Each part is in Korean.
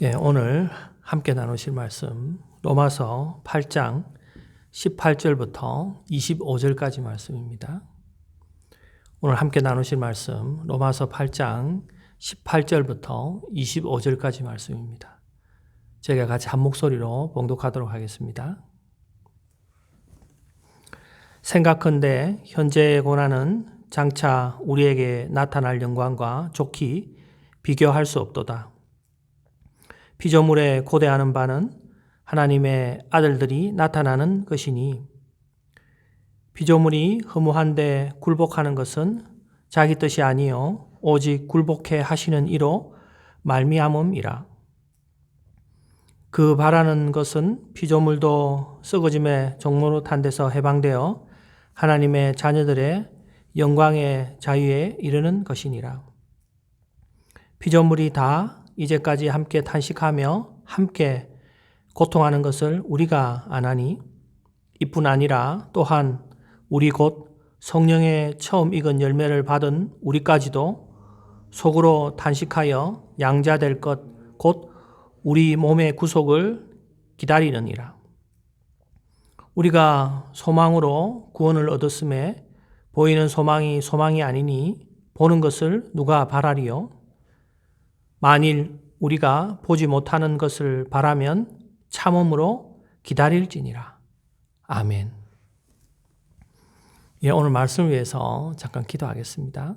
오늘 함께 나누실 말씀 로마서 8장 18절부터 25절까지 말씀입니다. 오늘 함께 나누실 말씀 로마서 8장 18절부터 25절까지 말씀입니다. 제가 같이 한 목소리로 봉독하도록 하겠습니다. 생각컨대 현재의 고난은 장차 우리에게 나타날 영광과 좋게 비교할 수 없도다. 피조물에 고대하는 바는 하나님의 아들들이 나타나는 것이니 피조물이 허무한데 굴복하는 것은 자기 뜻이 아니요 오직 굴복해 하시는 이로 말미암음이라. 그 바라는 것은 피조물도 썩어짐의 종로릇한 데서 해방되어 하나님의 자녀들의 영광의 자유에 이르는 것이니라. 피조물이 다 이제까지 함께 탄식하며 함께 고통하는 것을 우리가 아나니 이뿐 아니라 또한 우리 곧 성령의 처음 익은 열매를 받은 우리까지도 속으로 탄식하여 양자될 것 곧 우리 몸의 구속을 기다리느니라. 우리가 소망으로 구원을 얻었음에 보이는 소망이 소망이 아니니 보는 것을 누가 바라리요? 만일 우리가 보지 못하는 것을 바라면 참음으로 기다릴지니라. 아멘. 오늘 말씀을 위해서 잠깐 기도하겠습니다.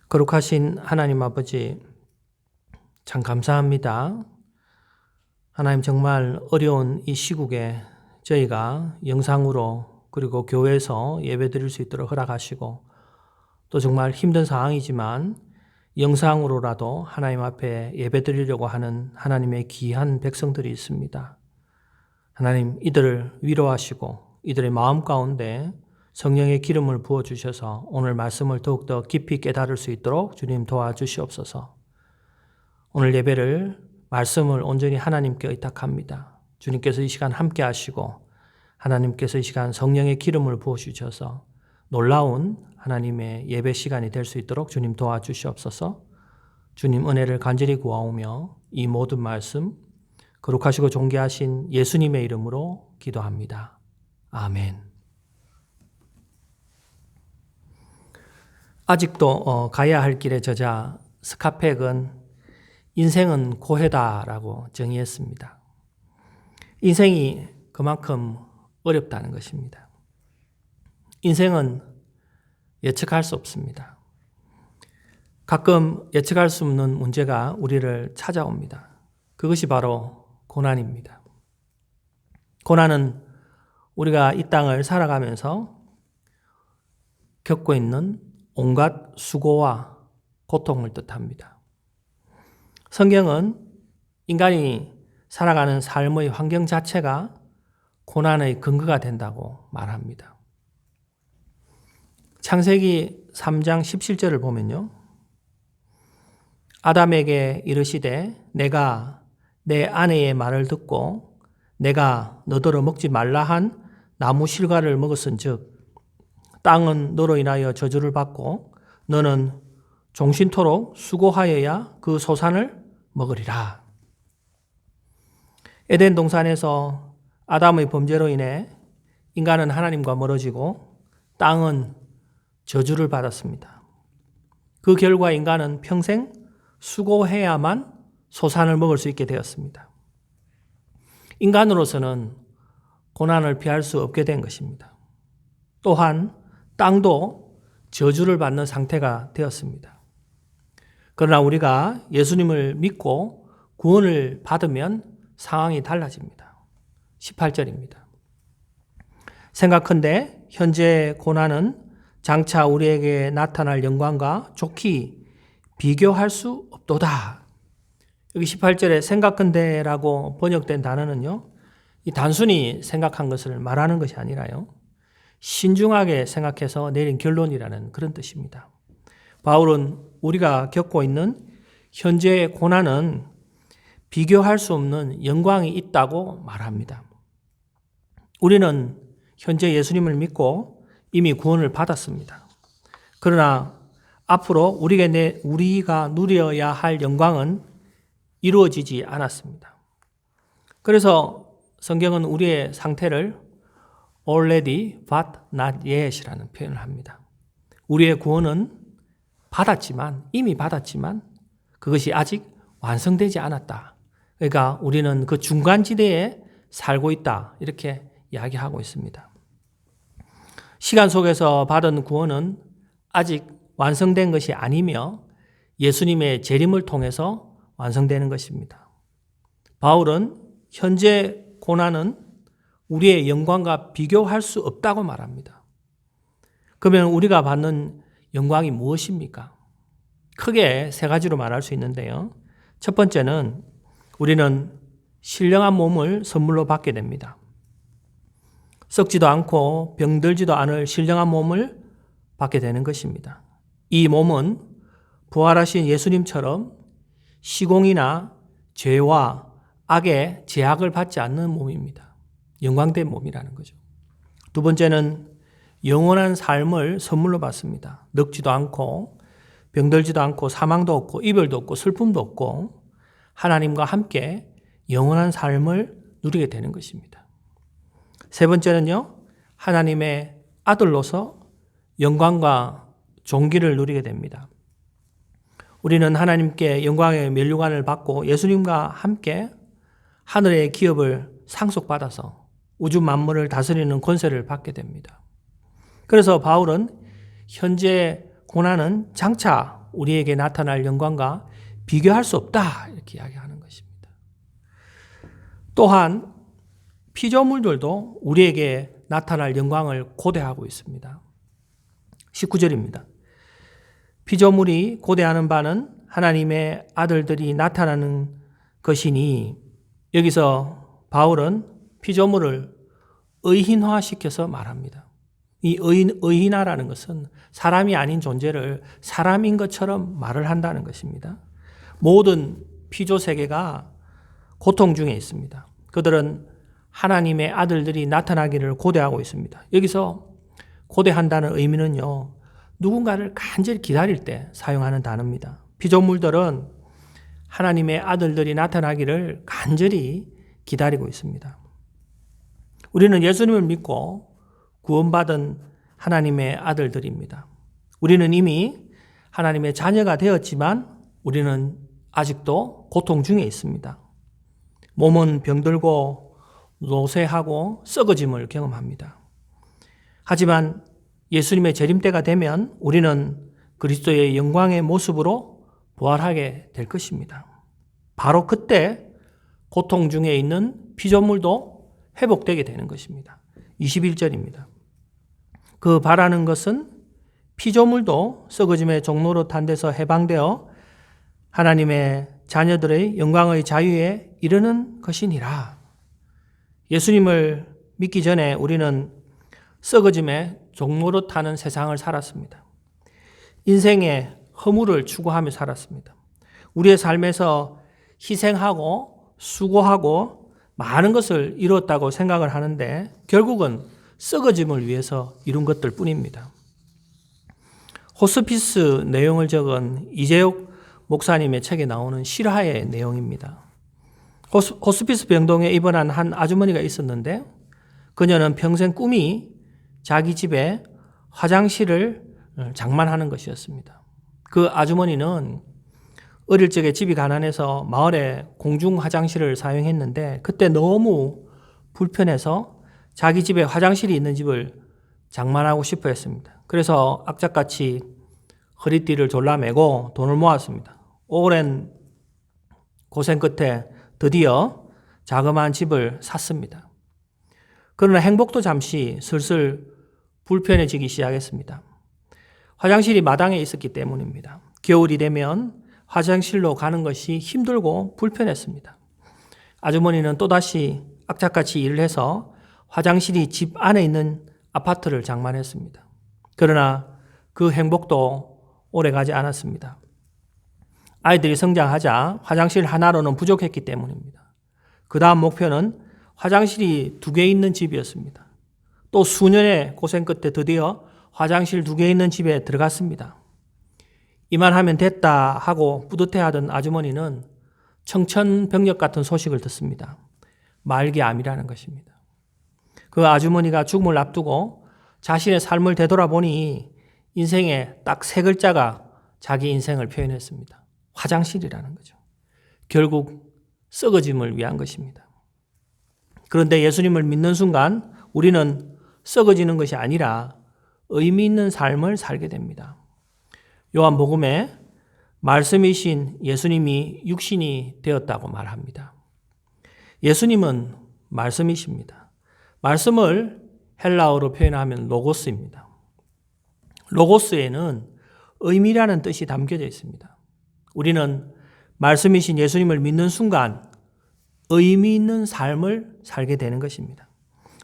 거룩하신 하나님 아버지, 참 감사합니다. 하나님 정말 어려운 이 시국에 저희가 영상으로 그리고 교회에서 예배드릴 수 있도록 허락하시고 또 정말 힘든 상황이지만 영상으로라도 하나님 앞에 예배드리려고 하는 하나님의 귀한 백성들이 있습니다. 하나님 이들을 위로하시고 이들의 마음 가운데 성령의 기름을 부어주셔서 오늘 말씀을 더욱더 깊이 깨달을 수 있도록 주님 도와주시옵소서. 오늘 예배를 말씀을 온전히 하나님께 의탁합니다. 주님께서 이 시간 함께 하시고 하나님께서 이 시간 성령의 기름을 부어주셔서 놀라운 하나님의 예배 시간이 될 수 있도록 주님 도와주시옵소서. 주님 은혜를 간절히 구하오며 이 모든 말씀 거룩하시고 존귀하신 예수님의 이름으로 기도합니다. 아멘. 아직도 가야 할 길의 저자 스카펙은 인생은 고해다라고 정의했습니다. 인생이 그만큼 어렵다는 것입니다. 인생은 예측할 수 없습니다. 가끔 예측할 수 없는 문제가 우리를 찾아옵니다. 그것이 바로 고난입니다. 고난은 우리가 이 땅을 살아가면서 겪고 있는 온갖 수고와 고통을 뜻합니다. 성경은 인간이 살아가는 삶의 환경 자체가 고난의 근거가 된다고 말합니다. 창세기 3장 17절을 보면요. 아담에게 이르시되 내가 내 아내의 말을 듣고 내가 너더러 먹지 말라 한 나무 실과를 먹었은즉 땅은 너로 인하여 저주를 받고 너는 종신토록 수고하여야 그 소산을 먹으리라. 에덴 동산에서 아담의 범죄로 인해 인간은 하나님과 멀어지고 땅은 저주를 받았습니다. 그 결과 인간은 평생 수고해야만 소산을 먹을 수 있게 되었습니다. 인간으로서는 고난을 피할 수 없게 된 것입니다. 또한 땅도 저주를 받는 상태가 되었습니다. 그러나 우리가 예수님을 믿고 구원을 받으면 상황이 달라집니다. 18절입니다. 생각컨대 현재의 고난은 장차 우리에게 나타날 영광과 좋게 비교할 수 없도다. 여기 18절에 생각컨대라고 번역된 단어는요, 이 단순히 생각한 것을 말하는 것이 아니라요, 신중하게 생각해서 내린 결론이라는 그런 뜻입니다. 바울은 우리가 겪고 있는 현재의 고난은 비교할 수 없는 영광이 있다고 말합니다. 우리는 현재 예수님을 믿고 이미 구원을 받았습니다. 그러나 앞으로 우리가 누려야 할 영광은 이루어지지 않았습니다. 그래서 성경은 우리의 상태를 already but not yet이라는 표현을 합니다. 우리의 구원은 이미 받았지만 그것이 아직 완성되지 않았다. 그러니까 우리는 그 중간지대에 살고 있다. 이렇게 이야기하고 있습니다. 시간 속에서 받은 구원은 아직 완성된 것이 아니며 예수님의 재림을 통해서 완성되는 것입니다. 바울은 현재 고난은 우리의 영광과 비교할 수 없다고 말합니다. 그러면 우리가 받는 영광이 무엇입니까? 크게 세 가지로 말할 수 있는데요. 첫 번째는 우리는 신령한 몸을 선물로 받게 됩니다. 썩지도 않고 병들지도 않을 신령한 몸을 받게 되는 것입니다. 이 몸은 부활하신 예수님처럼 시공이나 죄와 악의 제약을 받지 않는 몸입니다. 영광된 몸이라는 거죠. 두 번째는 영원한 삶을 선물로 받습니다. 늙지도 않고 병들지도 않고 사망도 없고 이별도 없고 슬픔도 없고 하나님과 함께 영원한 삶을 누리게 되는 것입니다. 세 번째는요, 하나님의 아들로서 영광과 존귀를 누리게 됩니다. 우리는 하나님께 영광의 면류관을 받고 예수님과 함께 하늘의 기업을 상속받아서 우주 만물을 다스리는 권세를 받게 됩니다. 그래서 바울은 현재 고난은 장차 우리에게 나타날 영광과 비교할 수 없다 이렇게 이야기하는 것입니다. 또한 피조물들도 우리에게 나타날 영광을 고대하고 있습니다. 19절입니다. 피조물이 고대하는 바는 하나님의 아들들이 나타나는 것이니, 여기서 바울은 피조물을 의인화시켜서 말합니다. 이 의인화라는 것은 사람이 아닌 존재를 사람인 것처럼 말을 한다는 것입니다. 모든 피조 세계가 고통 중에 있습니다. 그들은 하나님의 아들들이 나타나기를 고대하고 있습니다. 여기서 고대한다는 의미는요, 누군가를 간절히 기다릴 때 사용하는 단어입니다. 피조물들은 하나님의 아들들이 나타나기를 간절히 기다리고 있습니다. 우리는 예수님을 믿고 구원받은 하나님의 아들들입니다. 우리는 이미 하나님의 자녀가 되었지만 우리는 아직도 고통 중에 있습니다. 몸은 병들고 노쇠하고 썩어짐을 경험합니다. 하지만 예수님의 재림 때가 되면 우리는 그리스도의 영광의 모습으로 부활하게 될 것입니다. 바로 그때 고통 중에 있는 피조물도 회복되게 되는 것입니다. 21절입니다. 그 바라는 것은 피조물도 썩어짐의 종로로 탄 데서 해방되어 하나님의 자녀들의 영광의 자유에 이르는 것이니라. 예수님을 믿기 전에 우리는 썩어짐의 종로로 타는 세상을 살았습니다. 인생의 허물을 추구하며 살았습니다. 우리의 삶에서 희생하고 수고하고 많은 것을 이뤘다고 생각을 하는데 결국은 썩어짐을 위해서 이룬 것들 뿐입니다. 호스피스 내용을 적은 이재욱 목사님의 책에 나오는 실화의 내용입니다. 호스피스 병동에 입원한 한 아주머니가 있었는데 그녀는 평생 꿈이 자기 집에 화장실을 장만하는 것이었습니다. 그 아주머니는 어릴 적에 집이 가난해서 마을에 공중 화장실을 사용했는데 그때 너무 불편해서 자기 집에 화장실이 있는 집을 장만하고 싶어 했습니다. 그래서 악착같이 허리띠를 졸라매고 돈을 모았습니다. 오랜 고생 끝에 드디어 자그마한 집을 샀습니다. 그러나 행복도 잠시 슬슬 불편해지기 시작했습니다. 화장실이 마당에 있었기 때문입니다. 겨울이 되면 화장실로 가는 것이 힘들고 불편했습니다. 아주머니는 또다시 악착같이 일을 해서 화장실이 집 안에 있는 아파트를 장만했습니다. 그러나 그 행복도 오래가지 않았습니다. 아이들이 성장하자 화장실 하나로는 부족했기 때문입니다. 그 다음 목표는 화장실이 2개 있는 집이었습니다. 또 수년의 고생 끝에 드디어 화장실 2개 있는 집에 들어갔습니다. 이만하면 됐다 하고 뿌듯해하던 아주머니는 청천벽력 같은 소식을 듣습니다. 말기암이라는 것입니다. 그 아주머니가 죽음을 앞두고 자신의 삶을 되돌아보니 인생에 딱 세 글자가 자기 인생을 표현했습니다. 화장실이라는 거죠. 결국 썩어짐을 위한 것입니다. 그런데 예수님을 믿는 순간 우리는 썩어지는 것이 아니라 의미 있는 삶을 살게 됩니다. 요한복음에 말씀이신 예수님이 육신이 되었다고 말합니다. 예수님은 말씀이십니다. 말씀을 헬라어로 표현하면 로고스입니다. 로고스에는 의미라는 뜻이 담겨져 있습니다. 우리는 말씀이신 예수님을 믿는 순간 의미 있는 삶을 살게 되는 것입니다.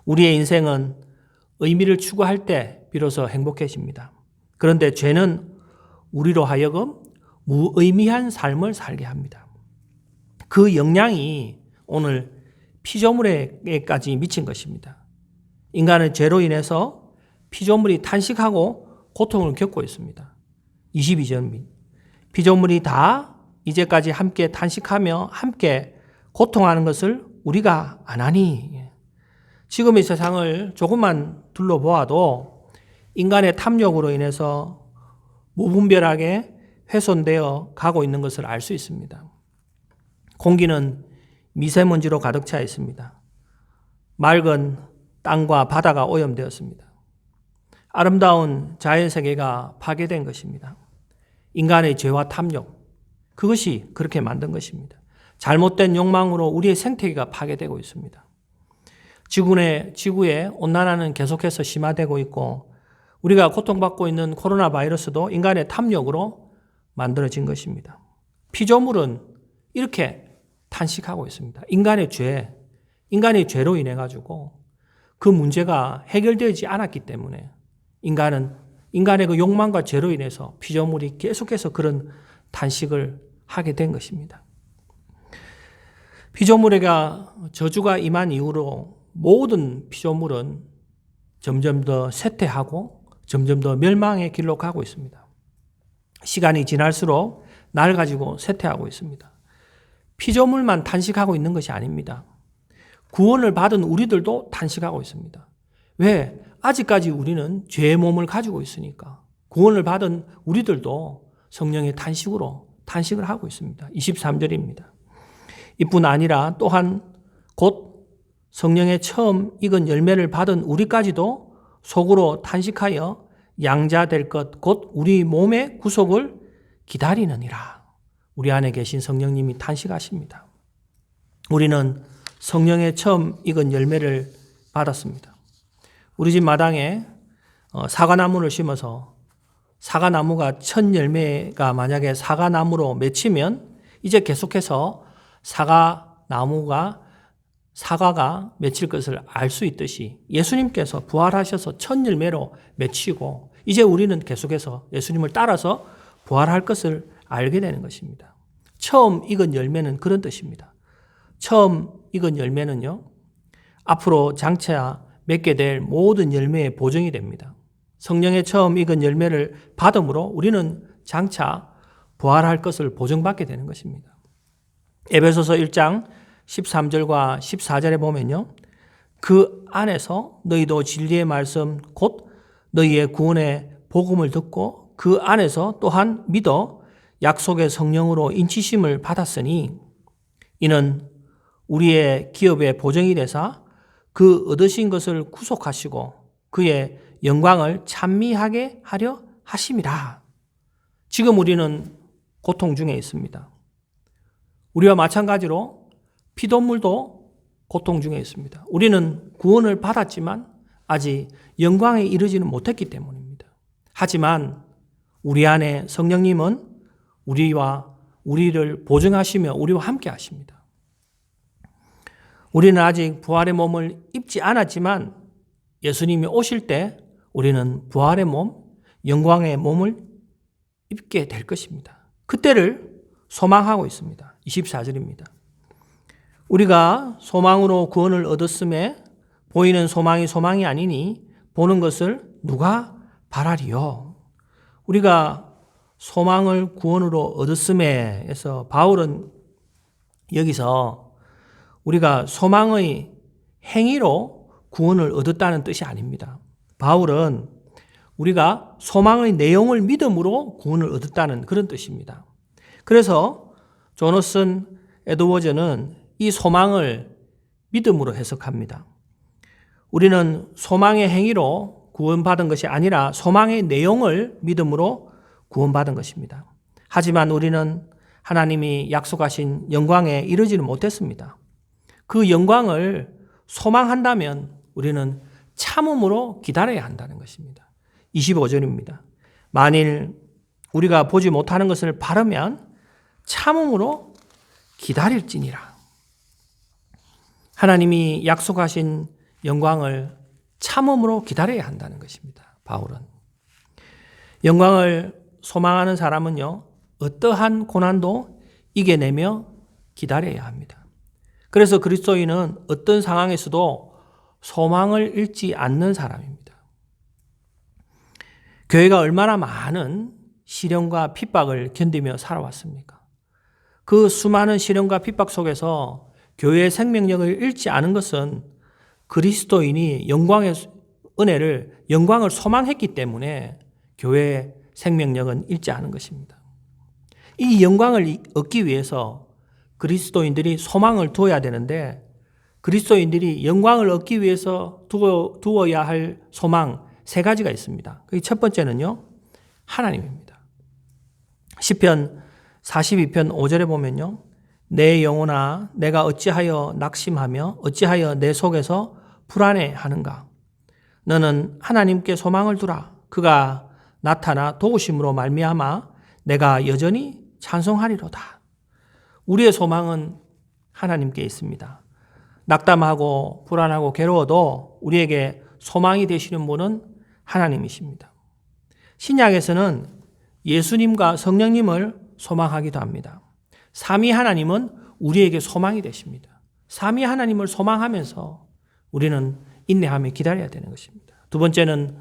우리의 인생은 의미를 추구할 때 비로소 행복해집니다. 그런데 죄는 우리로 하여금 무의미한 삶을 살게 합니다. 그 영향이 오늘 피조물에게까지 미친 것입니다. 인간은 죄로 인해서 피조물이 탄식하고 고통을 겪고 있습니다. 22절 피조물이 다 이제까지 함께 탄식하며 함께 고통하는 것을 우리가 안 하니. 지금의 세상을 조금만 둘러보아도 인간의 탐욕으로 인해서 무분별하게 훼손되어 가고 있는 것을 알 수 있습니다. 공기는 미세먼지로 가득 차 있습니다. 맑은 땅과 바다가 오염되었습니다. 아름다운 자연세계가 파괴된 것입니다. 인간의 죄와 탐욕, 그것이 그렇게 만든 것입니다. 잘못된 욕망으로 우리의 생태계가 파괴되고 있습니다. 지구의 온난화는 계속해서 심화되고 있고 우리가 고통받고 있는 코로나 바이러스도 인간의 탐욕으로 만들어진 것입니다. 피조물은 이렇게 탄식하고 있습니다. 인간의 죄로 인해 가지고 그 문제가 해결되지 않았기 때문에 인간의 그 욕망과 죄로 인해서 피조물이 계속해서 그런 탄식을 하게 된 것입니다. 피조물에게 저주가 임한 이후로 모든 피조물은 점점 더 쇠퇴하고 점점 더 멸망의 길로 가고 있습니다. 시간이 지날수록 낡아지고 쇠퇴하고 있습니다. 피조물만 탄식하고 있는 것이 아닙니다. 구원을 받은 우리들도 탄식하고 있습니다. 왜? 아직까지 우리는 죄의 몸을 가지고 있으니까. 구원을 받은 우리들도 성령의 탄식을 하고 있습니다. 23절입니다. 이뿐 아니라 또한 곧 성령의 처음 익은 열매를 받은 우리까지도 속으로 탄식하여 양자될 것 곧 우리 몸의 구속을 기다리느니라. 우리 안에 계신 성령님이 탄식하십니다. 우리는 성령의 처음 익은 열매를 받았습니다. 우리 집 마당에 사과나무를 심어서 사과나무가 첫 열매가 만약에 사과나무로 맺히면 이제 계속해서 사과가 맺힐 것을 알 수 있듯이 예수님께서 부활하셔서 첫 열매로 맺히고 이제 우리는 계속해서 예수님을 따라서 부활할 것을 알게 되는 것입니다. 처음 익은 열매는 그런 뜻입니다. 처음 익은 열매는요, 앞으로 장차 맺게 될 모든 열매의 보증이 됩니다. 성령의 처음 익은 열매를 받음으로 우리는 장차 부활할 것을 보증받게 되는 것입니다. 에베소서 1장 13절과 14절에 보면요, 그 안에서 너희도 진리의 말씀 곧 너희의 구원의 복음을 듣고 그 안에서 또한 믿어 약속의 성령으로 인치심을 받았으니 이는 우리의 기업의 보증이 되사 그 얻으신 것을 구속하시고 그의 영광을 찬미하게 하려 하심이라. 지금 우리는 고통 중에 있습니다. 우리와 마찬가지로 피조물도 고통 중에 있습니다. 우리는 구원을 받았지만 아직 영광에 이르지는 못했기 때문입니다. 하지만 우리 안에 성령님은 우리를 보증하시며 우리와 함께 하십니다. 우리는 아직 부활의 몸을 입지 않았지만 예수님이 오실 때 우리는 부활의 몸, 영광의 몸을 입게 될 것입니다. 그때를 소망하고 있습니다. 24절입니다. 우리가 소망으로 구원을 얻었음에 보이는 소망이 아니니 보는 것을 누가 바라리요. 우리가 소망을 구원으로 얻었음에 해서 바울은 여기서 우리가 소망의 행위로 구원을 얻었다는 뜻이 아닙니다. 바울은 우리가 소망의 내용을 믿음으로 구원을 얻었다는 그런 뜻입니다. 그래서 조너슨 에드워즈는 이 소망을 믿음으로 해석합니다. 우리는 소망의 행위로 구원받은 것이 아니라 소망의 내용을 믿음으로 구원받은 것입니다. 하지만 우리는 하나님이 약속하신 영광에 이르지는 못했습니다. 그 영광을 소망한다면 우리는 참음으로 기다려야 한다는 것입니다. 25절입니다. 만일 우리가 보지 못하는 것을 바라면 참음으로 기다릴지니라. 하나님이 약속하신 영광을 참음으로 기다려야 한다는 것입니다. 바울은. 영광을 소망하는 사람은요, 어떠한 고난도 이겨내며 기다려야 합니다. 그래서 그리스도인은 어떤 상황에서도 소망을 잃지 않는 사람입니다. 교회가 얼마나 많은 시련과 핍박을 견디며 살아왔습니까? 그 수많은 시련과 핍박 속에서 교회의 생명력을 잃지 않은 것은 그리스도인이 영광을 소망했기 때문에 교회의 생명력은 잃지 않은 것입니다. 이 영광을 얻기 위해서 그리스도인들이 소망을 두어야 되는데 그리스도인들이 영광을 얻기 위해서 두어야 할 소망 세 가지가 있습니다. 그 첫 번째는요, 하나님입니다. 시편 42편 5절에 보면요, 내 영혼아 내가 어찌하여 낙심하며 어찌하여 내 속에서 불안해하는가. 너는 하나님께 소망을 두라. 그가 나타나 도우심으로 말미암아 내가 여전히 찬송하리로다. 우리의 소망은 하나님께 있습니다. 낙담하고 불안하고 괴로워도 우리에게 소망이 되시는 분은 하나님이십니다. 신약에서는 예수님과 성령님을 소망하기도 합니다. 삼위 하나님은 우리에게 소망이 되십니다. 삼위 하나님을 소망하면서 우리는 인내하며 기다려야 되는 것입니다. 두 번째는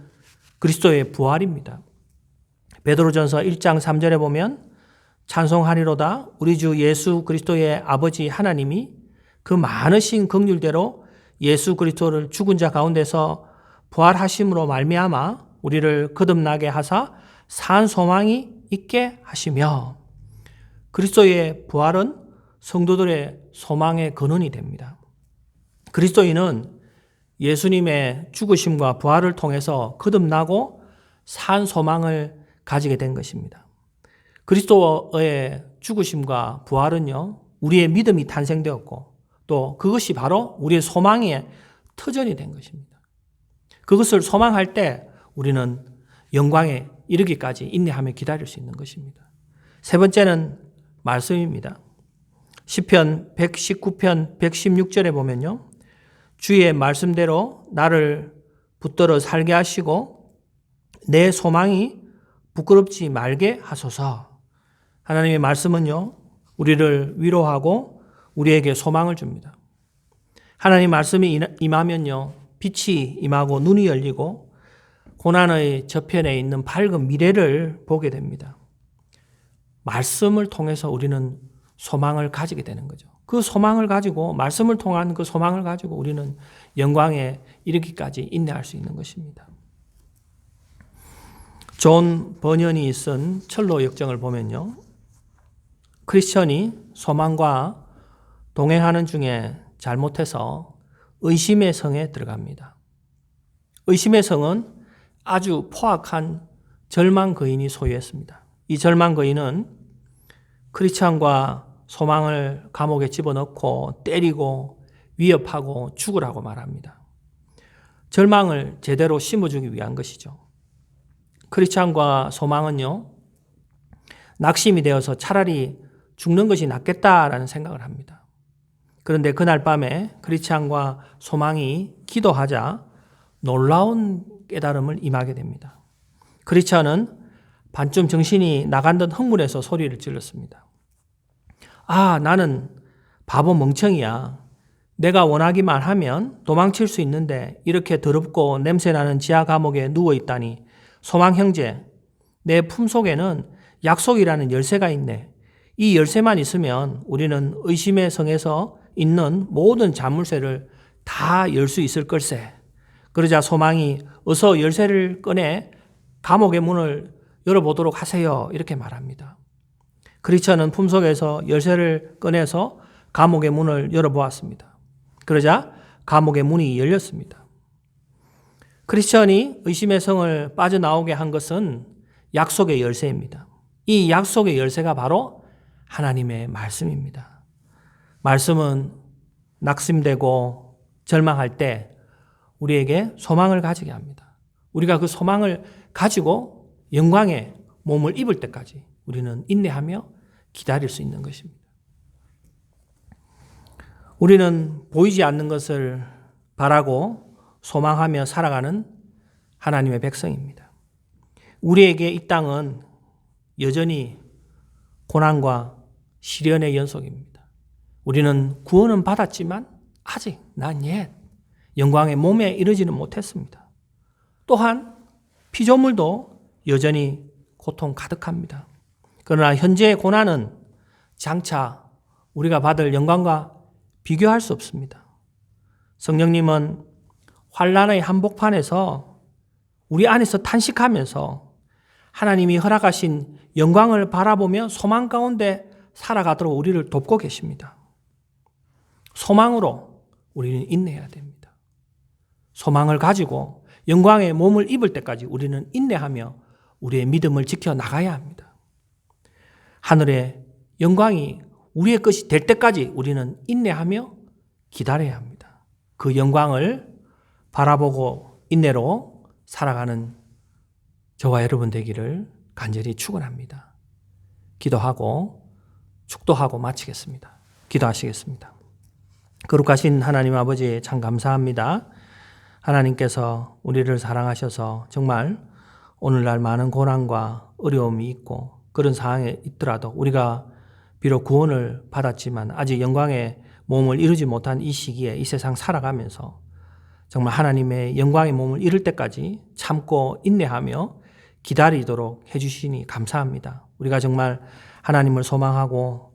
그리스도의 부활입니다. 베드로전서 1장 3절에 보면 찬송하리로다 우리 주 예수 그리스도의 아버지 하나님이 그 많으신 긍휼대로 예수 그리스도를 죽은 자 가운데서 부활하심으로 말미암아 우리를 거듭나게 하사 산 소망이 있게 하시며, 그리스도의 부활은 성도들의 소망의 근원이 됩니다. 그리스도인은 예수님의 죽으심과 부활을 통해서 거듭나고 산 소망을 가지게 된 것입니다. 그리스도의 죽으심과 부활은요, 우리의 믿음이 탄생되었고 또 그것이 바로 우리의 소망의 터전이 된 것입니다. 그것을 소망할 때 우리는 영광에 이르기까지 인내하며 기다릴 수 있는 것입니다. 세 번째는 말씀입니다. 시편 119편 116절에 보면요, 주의 말씀대로 나를 붙들어 살게 하시고 내 소망이 부끄럽지 말게 하소서. 하나님의 말씀은요, 우리를 위로하고 우리에게 소망을 줍니다. 하나님 말씀이 임하면요, 빛이 임하고 눈이 열리고 고난의 저편에 있는 밝은 미래를 보게 됩니다. 말씀을 통해서 우리는 소망을 가지게 되는 거죠. 그 소망을 가지고, 말씀을 통한 그 소망을 가지고 우리는 영광에 이르기까지 인내할 수 있는 것입니다. 존 버년이 쓴 철로 역정을 보면요, 크리스천이 소망과 동행하는 중에 잘못해서 의심의 성에 들어갑니다. 의심의 성은 아주 포악한 절망 거인이 소유했습니다. 이 절망 거인은 크리스천과 소망을 감옥에 집어넣고 때리고 위협하고 죽으라고 말합니다. 절망을 제대로 심어주기 위한 것이죠. 크리스천과 소망은요, 낙심이 되어서 차라리 죽는 것이 낫겠다라는 생각을 합니다. 그런데 그날 밤에 크리스천과 소망이 기도하자 놀라운 깨달음을 임하게 됩니다. 크리스천은 반쯤 정신이 나간 듯 흥분해서 소리를 질렀습니다. 아, 나는 바보 멍청이야. 내가 원하기만 하면 도망칠 수 있는데 이렇게 더럽고 냄새나는 지하 감옥에 누워있다니. 소망 형제, 내 품속에는 약속이라는 열쇠가 있네. 이 열쇠만 있으면 우리는 의심의 성에서 있는 모든 자물쇠를 다 열 수 있을 걸세. 그러자 소망이 어서 열쇠를 꺼내 감옥의 문을 열어보도록 하세요. 이렇게 말합니다. 크리스천은 품속에서 열쇠를 꺼내서 감옥의 문을 열어보았습니다. 그러자 감옥의 문이 열렸습니다. 크리스천이 의심의 성을 빠져나오게 한 것은 약속의 열쇠입니다. 이 약속의 열쇠가 바로 하나님의 말씀입니다. 말씀은 낙심되고 절망할 때 우리에게 소망을 가지게 합니다. 우리가 그 소망을 가지고 영광의 몸을 입을 때까지 우리는 인내하며 기다릴 수 있는 것입니다. 우리는 보이지 않는 것을 바라고 소망하며 살아가는 하나님의 백성입니다. 우리에게 이 땅은 여전히 고난과 시련의 연속입니다. 우리는 구원은 받았지만 아직 난 옛 영광의 몸에 이르지는 못했습니다. 또한 피조물도 여전히 고통 가득합니다. 그러나 현재의 고난은 장차 우리가 받을 영광과 비교할 수 없습니다. 성령님은 환난의 한복판에서 우리 안에서 탄식하면서 하나님이 허락하신 영광을 바라보며 소망 가운데 살아가도록 우리를 돕고 계십니다. 소망으로 우리는 인내해야 됩니다. 소망을 가지고 영광의 몸을 입을 때까지 우리는 인내하며 우리의 믿음을 지켜나가야 합니다. 하늘의 영광이 우리의 것이 될 때까지 우리는 인내하며 기다려야 합니다. 그 영광을 바라보고 인내로 살아가는 저와 여러분 되기를 간절히 축원합니다. 기도하고 축도하고 마치겠습니다. 기도하시겠습니다. 거룩하신 하나님 아버지 참 감사합니다. 하나님께서 우리를 사랑하셔서 정말 오늘날 많은 고난과 어려움이 있고 그런 상황에 있더라도 우리가 비록 구원을 받았지만 아직 영광의 몸을 이루지 못한 이 시기에 이 세상 살아가면서 정말 하나님의 영광의 몸을 이룰 때까지 참고 인내하며 기다리도록 해주시니 감사합니다. 우리가 정말 하나님을 소망하고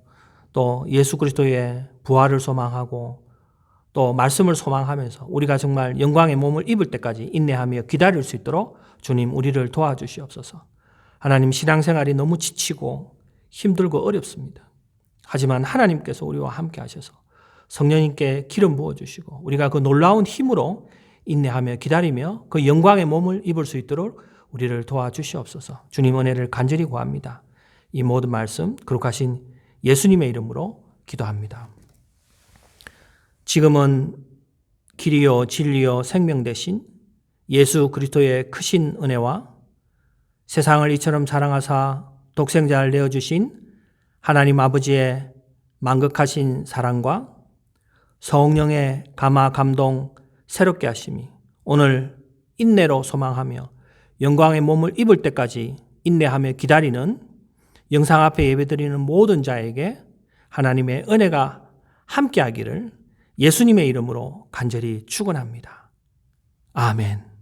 또 예수 그리스도의 부활을 소망하고 또 말씀을 소망하면서 우리가 정말 영광의 몸을 입을 때까지 인내하며 기다릴 수 있도록 주님 우리를 도와주시옵소서. 하나님 신앙생활이 너무 지치고 힘들고 어렵습니다. 하지만 하나님께서 우리와 함께 하셔서 성령님께 기름 부어주시고 우리가 그 놀라운 힘으로 인내하며 기다리며 그 영광의 몸을 입을 수 있도록 우리를 도와주시옵소서. 주님 은혜를 간절히 구합니다. 이 모든 말씀 거룩하신 예수님의 이름으로 기도합니다. 지금은 길이요 진리요 생명 되신 예수 그리스도의 크신 은혜와 세상을 이처럼 사랑하사 독생자를 내어주신 하나님 아버지의 만극하신 사랑과 성령의 감화 감동 새롭게 하심이 오늘 인내로 소망하며 영광의 몸을 입을 때까지 인내하며 기다리는 영상 앞에 예배드리는 모든 자에게 하나님의 은혜가 함께하기를 예수님의 이름으로 간절히 축원합니다. 아멘.